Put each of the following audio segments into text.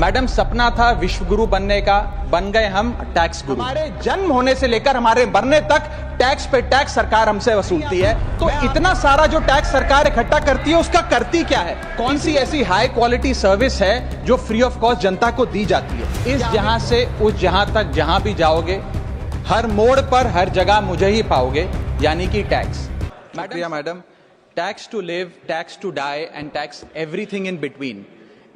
Madam सपना था विश्व गुरु बनने का, बन गए हम टैक्स गुरु। हमारे जन्म होने से लेकर हमारे मरने तक टैक्स पे टैक्स सरकार हमसे वसूलती है। तो इतना सारा जो टैक्स सरकार इकट्ठा करती है उसका करती क्या है? कौन सी ऐसी हाई क्वालिटी सर्विस है जो फ्री ऑफ कॉस्ट जनता को दी जाती है? इस जहां से उस जहां तक जहां भी जाओगे, हर मोड़ पर हर जगह मुझे ही पाओगे, यानी कि tax. Madam, tax to live, tax to die and tax everything in between.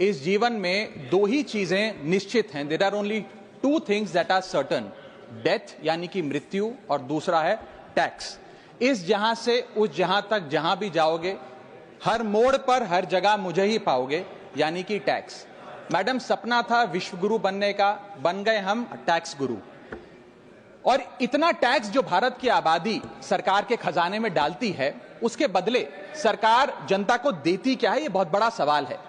इस जीवन में दो ही चीजें निश्चित हैं। There are only two things that are certain, death यानी कि मृत्यु, और दूसरा है टैक्स। इस जहां से उस जहां तक जहां भी जाओगे, हर मोड़ पर हर जगह मुझे ही पाओगे, यानी कि टैक्स। मैडम सपना था विश्व गुरु बनने का, बन गए हम टैक्स गुरु। और इतना टैक्स जो भारत की आबादी सरकार के खजाने में डालती है, उसके बदले सरकार जनता को देती क्या है, यह बहुत बड़ा सवाल है।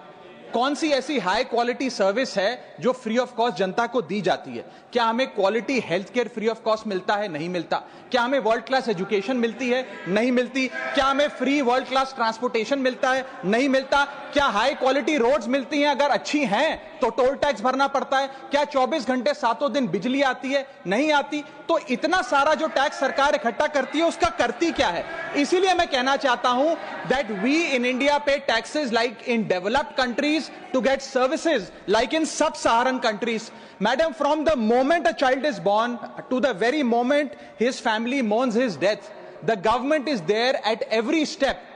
कौन सी ऐसी हाई क्वालिटी सर्विस है जो फ्री ऑफ कॉस्ट जनता को दी जाती है? क्या हमें quality health care free of cost मिलता है? नहीं मिलता। क्या हमें वर्ल्ड क्लास एजुकेशन मिलती है? नहीं मिलती। क्या हमें फ्री वर्ल्ड क्लास ट्रांसपोर्टेशन मिलता है? नहीं मिलता। क्या हाई क्वालिटी रोड्स मिलती हैं? अगर अच्छी हैं तो टोल टैक्स भरना पड़ता है। क्या 24 घंटे सातों दिन बिजली आती है? नहीं आती। तो इतना सारा जो टैक्स सरकार इकट्ठा करती है उसका करती क्या है? इसीलिए मैं कहना चाहता हूं दैट वी इन इंडिया पे taxes like in developed countries to get services like in sub-Saharan countries. Madam, from the moment a child is born to the very moment his family mourns his death, the government is there at every step,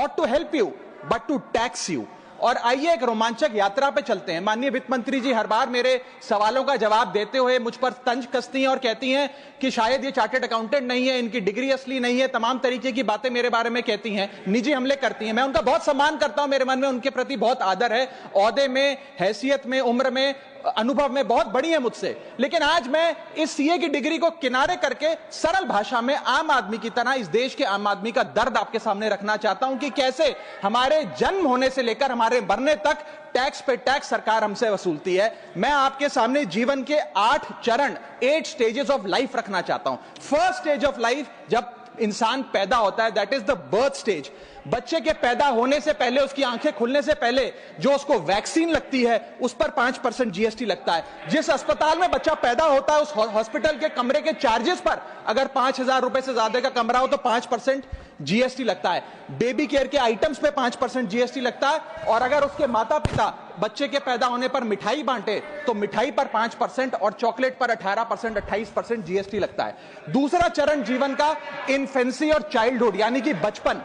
not to help you but to tax you. और आइए एक रोमांचक यात्रा पे चलते हैं। माननीय वित्त मंत्री जी हर बार मेरे सवालों का जवाब देते हुए मुझ पर तंज कसती हैं और कहती हैं कि शायद ये चार्टर्ड अकाउंटेंट नहीं है, इनकी डिग्री असली नहीं है, तमाम तरीके की बातें मेरे बारे में कहती हैं, निजी हमले करती हैं। मैं उनका बहुत सम्मान करता हूं, मेरे मन में उनके प्रति बहुत आदर है। ओहदे में, हैसियत में, उम्र में, अनुभव में बहुत बड़ी है मुझसे। लेकिन आज मैं इस सीए की डिग्री को किनारे करके सरल भाषा में आम आदमी की तरह इस देश के आम आदमी का दर्द आपके सामने रखना चाहता हूं कि कैसे हमारे जन्म होने से लेकर हमारे मरने तक टैक्स पे टैक्स सरकार हमसे वसूलती है। मैं आपके सामने जीवन के 8 चरण, 8 स्टेजेस ऑफ लाइफ रखना चाहता हूं। फर्स्ट स्टेज ऑफ लाइफ, जब इंसान पैदा होता है, that is the birth stage. बच्चे के पैदा होने से पहले, उसकी आंखें खुलने से पहले जो उसको वैक्सीन लगती है उस पर 5% जीएसटी लगता है। जिस अस्पताल में बच्चा पैदा होता है उस हॉस्पिटल के कमरे के चार्जेस पर अगर 5,000 रुपए से ज्यादा का कमरा हो तो 5% जीएसटी लगता है। बेबी केयर के आइटम्स पे 5% जीएसटी लगता है। और अगर उसके माता पिता बच्चे के पैदा होने पर मिठाई बांटे तो मिठाई पर 5% और चॉकलेट पर 18%, 28% जीएसटी लगता है। दूसरा चरण जीवन का इन्फेंसी और चाइल्डहुड यानी कि बचपन।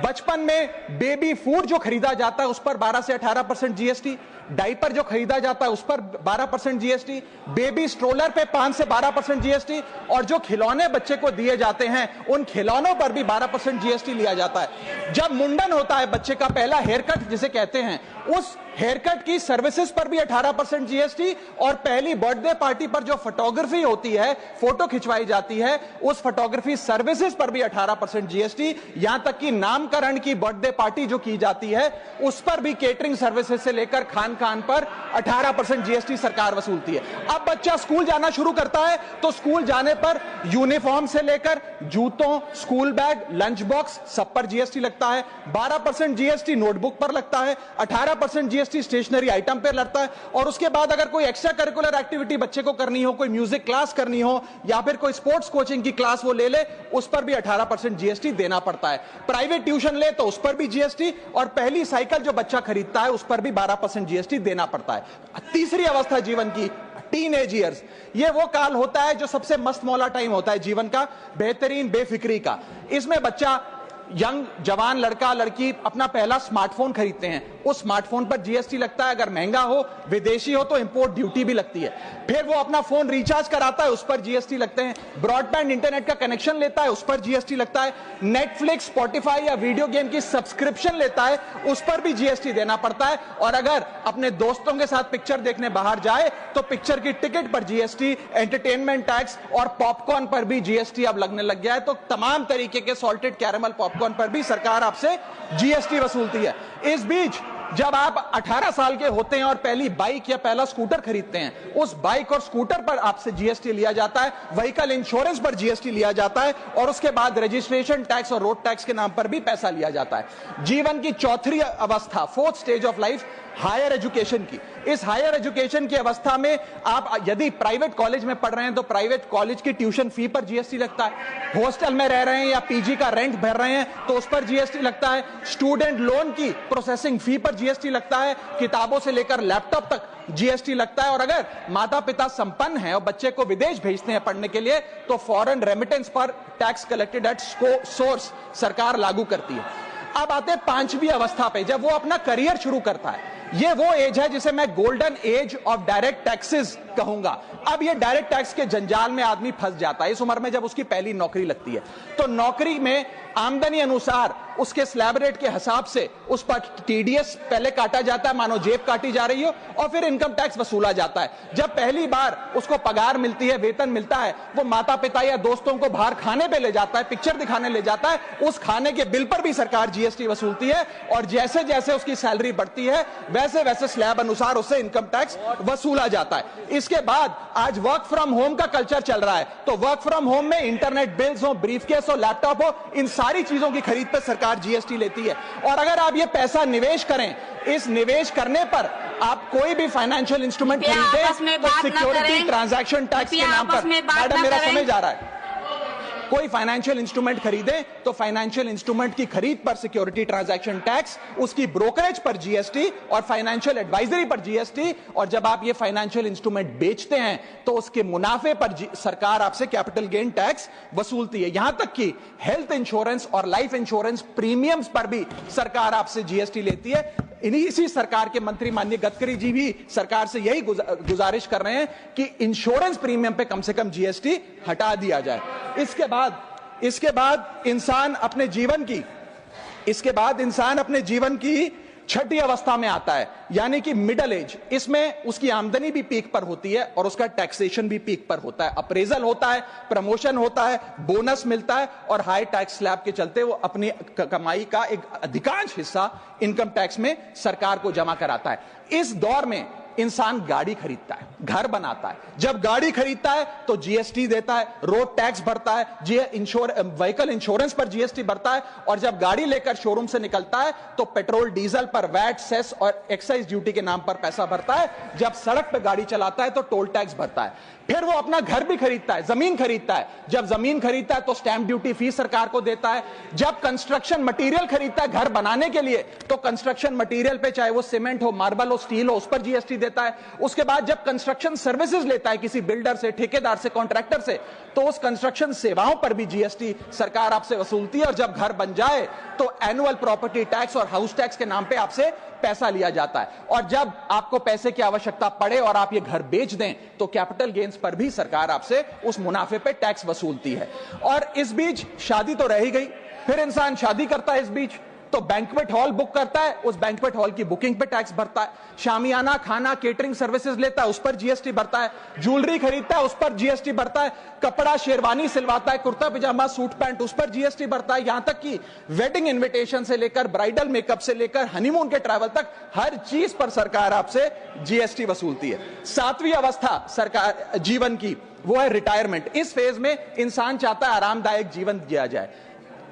बचपन में बेबी फूड जो खरीदा जाता है उस पर 12 से 18% जीएसटी, डायपर जो खरीदा जाता है उस पर 12% जीएसटी, बेबी स्ट्रोलर पे 5 से 12% जीएसटी, और जो खिलौने बच्चे को दिए जाते हैं उन खिलौनों पर भी 12% जीएसटी लिया जाता है। जब मुंडन होता है बच्चे का, पहला हेयर कट जिसे कहते हैं, उस हेयर कट की सर्विसेज पर भी 18% जीएसटी, और पहली बर्थडे पार्टी पर जो फोटोग्राफी होती है, फोटो खिंचवाई जाती है, उस फोटोग्राफी सर्विसेज पर भी 18% जीएसटी। यहां तक कि नामकरण की बर्थडे पार्टी जो की जाती है उस पर भी केटरिंग सर्विसेज से लेकर खान पर 18% जीएसटी सरकार वसूलती है। अब बच्चा स्कूल जाना शुरू करता है तो स्कूल जाने पर यूनिफॉर्म से लेकर जूतों, स्कूल बैग, लंच बॉक्स, सब पर जीएसटी लगता है। 12% जीएसटी नोटबुक पर लगता है, 18% जीएसटी स्टेशनरी आइटम पर लगता है। और उसके बाद अगर कोई एक्स्ट्रा करिकुलर एक्टिविटी बच्चे को करनी हो, कोई म्यूजिक क्लास करनी हो या फिर कोई स्पोर्ट्स कोचिंग की क्लास वो ले ले, उस पर भी 18% जीएसटी देना पड़ता है। प्राइवेट ट्यूशन ले तो उस पर भी जीएसटी, और पहली साइकिल जो बच्चा खरीदता है उस पर भी 12% जीएसटी देना पड़ता है। तीसरी अवस्था जीवन की, टीनेज ईयर्स, ये वो काल होता है जो सबसे मस्त मौला टाइम होता है जीवन का, बेहतरीन बेफिक्री का। इसमें बच्चा, यंग जवान लड़का लड़की अपना पहला स्मार्टफोन खरीदते हैं। उस स्मार्टफोन पर जीएसटी लगता है, अगर महंगा हो, विदेशी हो तो इंपोर्ट ड्यूटी भी लगती है। फिर वो अपना फोन रिचार्ज कराता है, उस पर जीएसटी लगते हैं। ब्रॉडबैंड इंटरनेट का कनेक्शन लेता है, उस पर जीएसटी लगता है। नेटफ्लिक्स, स्पॉटिफाई या वीडियो गेम की सब्सक्रिप्शन लेता है, उस पर भी जीएसटी देना पड़ता है। और अगर अपने दोस्तों के साथ पिक्चर देखने बाहर जाए तो पिक्चर की टिकट पर जीएसटी, एंटरटेनमेंट टैक्स और पॉपकॉर्न पर भी जीएसटी अब लगने लग गया है। तो तमाम तरीके के सॉल्टेड कैरेमल पॉपकॉर्न पर भी सरकार आपसे जीएसटी वसूलती है। इस बीच जब आप 18 साल के होते हैं और पहली बाइक या पहला स्कूटर खरीदते हैं, उस बाइक और स्कूटर पर आपसे जीएसटी लिया जाता है, व्हीकल इंश्योरेंस पर जीएसटी लिया जाता है, और उसके बाद रजिस्ट्रेशन टैक्स और रोड टैक्स के नाम पर भी पैसा लिया जाता है। जीवन की चौथी अवस्था, fourth stage of life, higher education की। इस हायर एजुकेशन की अवस्था में आप यदि प्राइवेट कॉलेज में पढ़ रहे हैं तो प्राइवेट कॉलेज की ट्यूशन फी पर जीएसटी लगता है। हॉस्टल में रह रहे हैं या पीजी का रेंट भर रहे हैं तो उस पर जीएसटी लगता है। स्टूडेंट लोन की प्रोसेसिंग फी पर जीएसटी लगता है। किताबों से लेकर लैपटॉप तक जीएसटी लगता है। और अगर माता पिता संपन्न हैं और बच्चे को विदेश भेजते हैं पढ़ने के लिए तो फॉरेन रेमिटेंस पर टैक्स कलेक्टेड एट सोर्स सरकार लागू करती है। अब आते हैं पांचवी अवस्था पे, जब वो अपना करियर शुरू करता है। ये वो एज है जिसे मैं golden age of direct taxes कहूंगा। अब ये डायरेक्ट टैक्स के जंजाल में आदमी फंस जाता है इस उम्र में, जब उसकी पहली नौकरी लगती है। तो नौकरी में आमदनी अनुसार उसके स्लैब रेट के हिसाब से उस पर टीडीएस पहले काटा जाता है, मानो जेब काटी जा रही हो, और फिर इनकम टैक्स वसूला जाता है। जब पहली बार उसको पगार मिलती है, वेतन मिलता है, वो माता पिता या दोस्तों को बाहर खाने पे ले जाता है, पिक्चर दिखाने ले जाता है, उस खाने के बिल पर भी सरकार जीएसटी वसूलती है। और जैसे जैसे उसकी सैलरी बढ़ती है वैसे वैसे स्लैब अनुसार उससे इनकम टैक्स वसूला जाता है। इसके बाद आज वर्क फ्रॉम होम का कल्चर चल रहा है, तो वर्क फ्रॉम होम में इंटरनेट बिल्स हो, ब्रीफकेस हो, लैपटॉप हो, इन सारी चीजों की खरीद पर सरकार जीएसटी लेती है। और अगर आप ये पैसा निवेश करें, इस निवेश करने पर आप कोई भी फाइनेंशियल इंस्ट्रूमेंट खरीदें तो सिक्योरिटी ट्रांजैक्शन टैक्स के नाम पर, मैडम मेरा समय जा रहा है, कोई फाइनेंशियल इंस्ट्रूमेंट खरीदे तो फाइनेंशियल इंस्ट्रूमेंट की खरीद पर सिक्योरिटी ट्रांजैक्शन टैक्स, उसकी ब्रोकरेज पर जीएसटी और फाइनेंशियल एडवाइजरी पर जीएसटी। और जब आप ये फाइनेंशियल इंस्ट्रूमेंट बेचते हैं तो उसके मुनाफे पर सरकार आपसे कैपिटल गेन टैक्स वसूलती है। यहां तक कि हेल्थ इंश्योरेंस और लाइफ इंश्योरेंस प्रीमियम्स पर भी सरकार आपसे जीएसटी लेती है। इसी सरकार के मंत्री माननीय गडकरी जी भी सरकार से यही गुजारिश कर रहे हैं कि इंश्योरेंस प्रीमियम पे कम से कम जीएसटी हटा दिया जाए। इसके बाद इंसान अपने जीवन की छठी अवस्था में आता है, यानी कि मिडिल एज। इसमें उसकी आमदनी भी पीक पर होती है और उसका टैक्सेशन भी पीक पर होता है। अप्रेजल होता है, प्रमोशन होता है, बोनस मिलता है, और हाई टैक्स स्लैब के चलते वो अपनी कमाई का एक अधिकांश हिस्सा इनकम टैक्स में सरकार को जमा कराता है। इस दौर में इंसान गाड़ी खरीदता है, घर बनाता है। जब गाड़ी खरीदता है तो जीएसटी देता है, रोड टैक्स भरता है, व्हीकल इंश्योरेंस पर जीएसटी भरता है, और जब गाड़ी लेकर शोरूम से निकलता है तो पेट्रोल डीजल पर वैट, सेस और एक्साइज ड्यूटी के नाम पर पैसा भरता है। जब सड़क पर गाड़ी चलाता है तो टोल टैक्स भरता है। फिर वो अपना घर भी खरीदता है, जमीन खरीदता है। जब जमीन खरीदता है तो स्टैंप ड्यूटी फीस सरकार को देता है। जब कंस्ट्रक्शन मटेरियल खरीदता है घर बनाने के लिए तो कंस्ट्रक्शन मटेरियल पे, चाहे वो सीमेंट हो, मार्बल हो, स्टील हो, उस पर जीएसटी देता है। उसके बाद जब कंस्ट्रक्शन सर्विसेज लेता है किसी बिल्डर से, ठेकेदार से, कॉन्ट्रैक्टर से, तो उस कंस्ट्रक्शन सेवाओं पर भी जीएसटी सरकार आपसे वसूलती है। और जब घर बन जाए तो एनुअल प्रॉपर्टी टैक्स और हाउस टैक्स के नाम पे आपसे पैसा लिया जाता है। और जब आपको पैसे की आवश्यकता पड़े और आप ये घर बेच दें तो कैपिटल गेन्स पर भी सरकार आपसे उस मुनाफे पे टैक्स वसूलती है। और इस बीच शादी तो रह ही गई, फिर इंसान शादी करता है, इस बीच तो बैंक्वेट हॉल बुक करता है, उस बैंक्वेट हॉल की बुकिंग पे टैक्स भरता है। शामियाना, खाना, केटरिंग सर्विसेज लेता है, उस पर जीएसटी भरता है। ज्वेलरी खरीदता है, उस पर जीएसटी भरता है। कपड़ा, शेरवानी सिलवाता है, कुर्ता पजामा, सूट पैंट, उस पर जीएसटी भरता है। यहां तक कि वेडिंग इन्विटेशन से लेकर, ब्राइडल मेकअप से लेकर, हनीमून के ट्रैवल तक हर चीज पर सरकार आपसे जीएसटी वसूलती है। सातवीं अवस्था सरकार जीवन की, वो है रिटायरमेंट। इस फेज में इंसान चाहता है आरामदायक जीवन जिया जाए,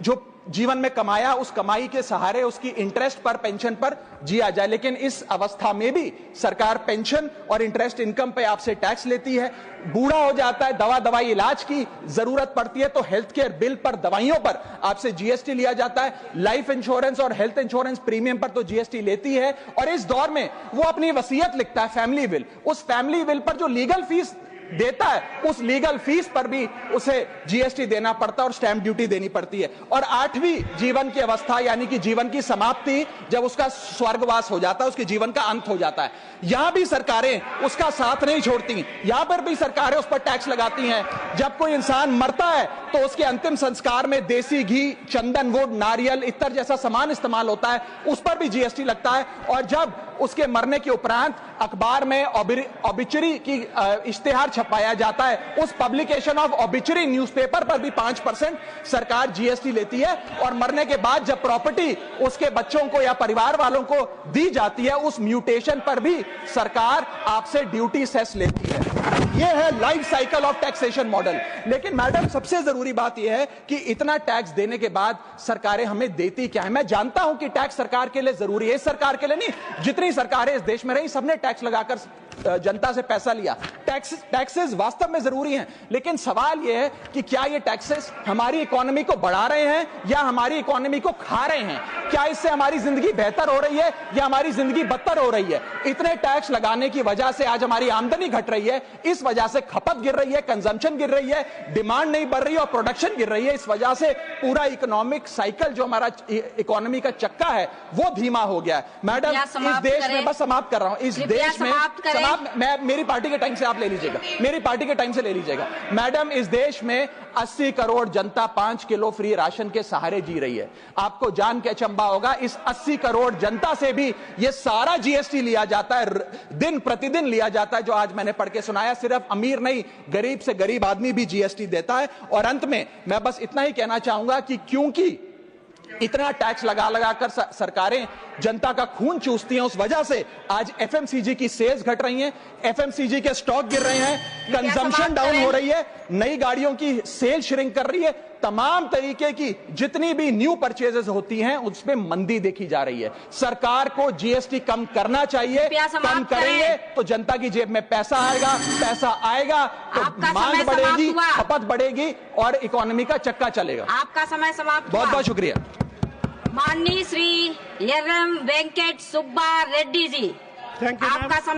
जो जीवन में कमाया उस कमाई के सहारे उसकी इंटरेस्ट पर, पेंशन पर जिया जाए। लेकिन इस अवस्था में भी सरकार पेंशन और इंटरेस्ट इनकम पे आपसे टैक्स लेती है। बूढ़ा हो जाता है, दवाई इलाज की जरूरत पड़ती है तो हेल्थ केयर बिल पर, दवाइयों पर आपसे जीएसटी लिया जाता है। लाइफ इंश्योरेंस और हेल्थ इंश्योरेंस प्रीमियम पर तो जीएसटी लेती है। और इस दौर में वो अपनी वसीयत लिखता है, फैमिली विल। उस फैमिली विल पर जो लीगल फीस देता है, उस लीगल फीस पर भी उसे जीएसटी देना पड़ता है और स्टैंप ड्यूटी देनी पड़ती है। और आठवीं जीवन की अवस्था, यानी कि जीवन की समाप्ति, जब उसका स्वर्गवास हो जाता है, उसके जीवन का अंत हो जाता है, यहां भी सरकारें उसका साथ नहीं छोड़ती। यहां पर भी सरकारें उस पर टैक्स लगाती हैं। जब कोई इंसान मरता है तो उसके अंतिम संस्कार में देसी घी, चंदन वुड, नारियल, इत्तर जैसा सामान इस्तेमाल होता है, उस पर भी जीएसटी लगता है। और जब उसके मरने के उपरांत अखबार में ऑबिचरी की इश्तेहार छपाया जाता है, उस पब्लिकेशन ऑफ ऑबिचरी न्यूज़पेपर पर भी 5% सरकार जीएसटी लेती है। और मरने के बाद जब प्रॉपर्टी उसके बच्चों को या परिवार वालों को दी जाती है, उस म्यूटेशन पर भी सरकार आपसे ड्यूटी सेस लेती है। यह है life cycle of taxation model. लेकिन मैडम, सबसे जरूरी बात यह है कि इतना टैक्स देने के बाद सरकारें हमें देती क्या है। मैं जानता हूं कि टैक्स सरकार के लिए जरूरी है, इस सरकार के लिए नहीं, जितनी सरकारें इस देश में रही सबने टैक्स लगाकर जनता से पैसा लिया। टैक्सेस वास्तव में जरूरी हैं, लेकिन सवाल यह है कि क्या ये टैक्सेस हमारी इकोनॉमी को बढ़ा रहे हैं या हमारी इकोनॉमी को खा रहे हैं? क्या इससे हमारी जिंदगी बेहतर हो रही है या हमारी जिंदगी बदतर हो रही है? इतने टैक्स लगाने की वजह से आज हमारी आमदनी घट रही है, इस वजह से खपत गिर रही है, कंजम्पशन गिर रही है, डिमांड नहीं बढ़ रही है और प्रोडक्शन गिर रही है। इस वजह से पूरा इकोनॉमिक साइकिल जो हमारा इकोनॉमी का चक्का है वो धीमा हो गया है। मैडम, इस देश में, बस समाप्त कर रहा हूं, इस देश में मैं मेरी पार्टी के टाइम से आप ले लीजिएगा, मेरी पार्टी के टाइम से ले लीजिएगा। मैडम, इस देश में 80 करोड़ जनता 5 किलो फ्री राशन के सहारे जी रही है। आपको जान के अचंभा होगा, इस 80 करोड़ जनता से भी ये सारा जीएसटी लिया जाता है, दिन प्रतिदिन लिया जाता है, जो आज मैंने पढ़ के सुनाया। सिर्फ अमीर नहीं, गरीब से गरीब आदमी भी जीएसटी देता है। और अंत में मैं बस इतना ही कहना चाहूंगा कि क्योंकि इतना टैक्स लगा लगाकर सरकारें जनता का खून चूसती हैं, उस वजह से आज एफएमसीजी की सेल्स घट रही हैं, एफएमसीजी के स्टॉक गिर रहे हैं, कंजम्पशन डाउन हो रही है, नई गाड़ियों की सेल श्रिंक कर रही है, तमाम तरीके की जितनी भी न्यू परचेजेस होती हैं उसमें मंदी देखी जा रही है। सरकार को जीएसटी कम करना चाहिए, कम करेंगे तो जनता की जेब में पैसा आएगा, पैसा आएगा तो मांग बढ़ेगी, खपत बढ़ेगी और इकोनॉमी का चक्का चलेगा। आपका समय समाप्त। बहुत बहुत शुक्रिया। माननीय श्री एम वेंकट सुब्बा रेड्डी जी, आपका समय